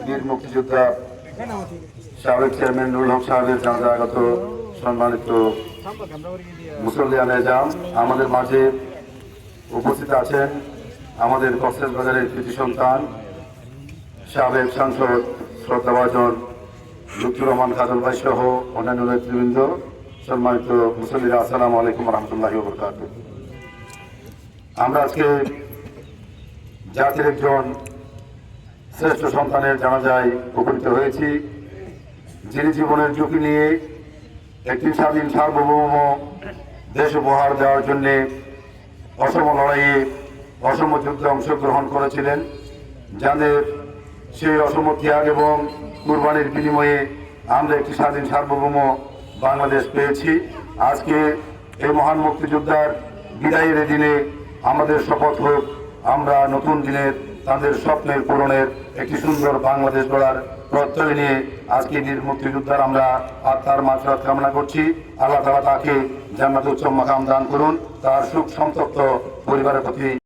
বীর মুক্তিযোদ্ধা সাবেক চেয়ারম্যান নুরুল হক সাহেবের জানাজাগত সম্মানিত মুসল্লিয়ান এজাম, আমাদের মাঝে উপস্থিত আছেন আমাদের কক্সবাজারের কৃতি সন্তান সাবেক সাংসদ শ্রদ্ধাভাজন লুৎফুর রহমান খাজল ভাই সহ অন্যান্য নেতৃবৃন্দ, সম্মানিত মুসল্লিরা, আসসালামু আলাইকুম রহমতুল্লাহি ওয়া বারাকাতুহু। আমরা আজকে জাতির একজন শ্রেষ্ঠ সন্তানের জানাজায় উপনীত হয়েছি, যিনি জীবনের ঝুঁকি নিয়ে একটি স্বাধীন সার্বভৌম দেশ উপহার দেওয়ার জন্যে অসম লড়াইয়ে অসম যুদ্ধে অংশগ্রহণ করেছিলেন, যাদের সেই অসম ত্যাগ এবং কুরবানির বিনিময়ে আমরা একটি স্বাধীন সার্বভৌম বাংলাদেশ পেয়েছি। আজকে এই মহান মুক্তিযোদ্ধার বিদায়ের দিনে আমাদের শপথ হোক, আমরা নতুন দিনের তাদের স্বপ্নের পূরণের একটি সুন্দর বাংলাদেশ গড়ার প্রত্যয় নিয়ে আজকে বীর মুক্তিযোদ্ধার আমরা আত্মার মাগফিরাত কামনা করছি। আল্লাহ তাআলা তাকে জান্নাতুল মাকাম দান করুন, তার সুখ সন্তপ্ত পরিবারের প্রতি